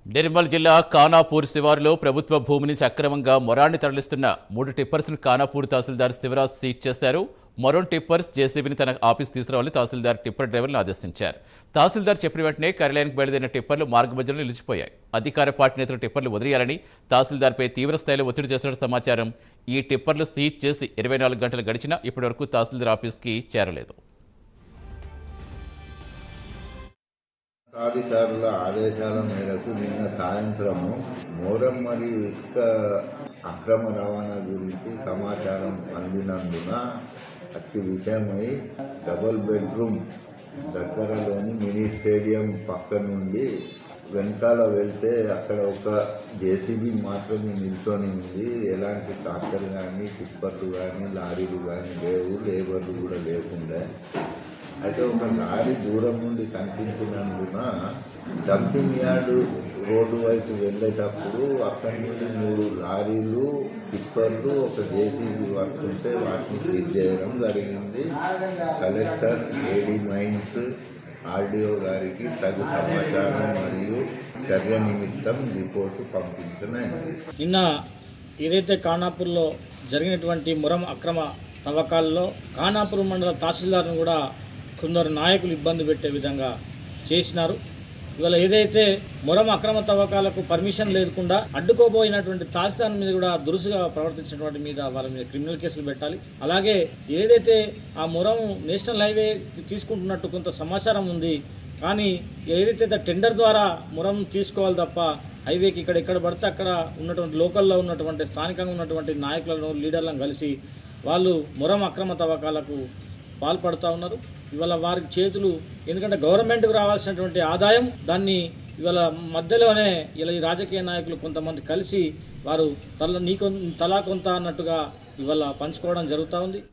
నిర్మల్ జిల్లా ఖానాపూర్ శివారులో ప్రభుత్వ భూమిని సక్రమంగా మొరాన్ని తరలిస్తున్న 3 టిప్పర్స్ను ఖానాపూర్ తహసీల్దార్ శివరాజ్ సీజ్ చేశారు. మరొన్ టిప్పర్స్ జేసీబీని తన ఆఫీస్ తీసుకురావాలని తహసీల్దార్ టిప్పర్ డ్రైవర్లను ఆదేశించారు. తహసీల్దార్ చెప్పిన వెంటనే కార్యాలయానికి బయలుదేరిన టిప్పర్లు మార్గమధ్యలో నిలిచిపోయాయి. అధికార పార్టీ నేతలు టిప్పర్లు వదిలేయాలని తహసీల్దార్పై తీవ్ర స్థాయిలో ఒత్తిడి చేస్తున్న సమాచారం. ఈ టిప్పర్లు సీజ్ చేసి 24 గంటలు గడిచినా ఇప్పటివరకు తహసీల్దార్ ఆఫీస్కి చేరలేదు. అధికారుల ఆదేశాల మేరకు నిన్న సాయంత్రము మోరం మరియు ఇసుక అక్రమ రవాణా గురించి సమాచారం అందినందున అతి విషయమై డబుల్ బెడ్రూమ్ దగ్గరలోని మినీ స్టేడియం పక్క నుండి వెనకాల వెళ్తే అక్కడ ఒక జేసీబీ మాత్రమే నిల్చొని ఉంది. ఎలాంటి ట్రాక్టర్ కానీ టిప్పర్లు కానీ లారీలు కానీ లేవు, లేబర్లు కూడా లేకుండా. అయితే ఒక లారీ దూరం నుండి కనిపించినందున డంపింగ్ యార్డ్ రోడ్డు వైపు వెళ్ళేటప్పుడు అక్కడి నుండి 3 లారీలు టిప్పర్లు ఒక జేసీబీ వస్తుంటే వాటిని సీజ్ చేయడం జరిగింది. కలెక్టర్ ఏడీ మైన్స్ ఆర్డీఓ గారికి తగు సమాచారం మరియు చర్య నిమిత్తం రిపోర్టు పంపించనుంది. నిన్న ఏదైతే ఖానాపూర్లో జరిగినటువంటి మురం అక్రమ తవ్వకాల్లో ఖానాపూర్ మండల తహసీల్దార్ను కూడా కొందరు నాయకులు ఇబ్బంది పెట్టే విధంగా చేసినారు. ఇవాళ ఏదైతే మురం అక్రమ తవ్వకాలకు పర్మిషన్ లేకుండా అడ్డుకోబోయినటువంటి తహసీల్దార్ మీద కూడా దురుసుగా ప్రవర్తించినటువంటి మీద వాళ్ళ మీద క్రిమినల్ కేసులు పెట్టాలి. అలాగే ఏదైతే ఆ మురం నేషనల్ హైవే తీసుకుంటున్నట్టు కొంత సమాచారం ఉంది, కానీ ఏదైతే టెండర్ ద్వారా మురం తీసుకోవాలి తప్ప హైవేకి ఇక్కడ పడితే అక్కడ ఉన్నటువంటి లోకల్లో ఉన్నటువంటి స్థానికంగా ఉన్నటువంటి నాయకులను లీడర్లను కలిసి వాళ్ళు మురం అక్రమ తవ్వకాలకు పాల్పడుతూ ఉన్నారు. ఇవాళ వారికి చేతులు, ఎందుకంటే గవర్నమెంట్కు రావాల్సినటువంటి ఆదాయం దాన్ని ఇవాళ మధ్యలోనే ఇలా ఈ రాజకీయ నాయకులు కొంతమంది కలిసి వారు తలా కొంత అన్నట్టుగా ఇవాళ పంచుకోవడం జరుగుతూ ఉంది.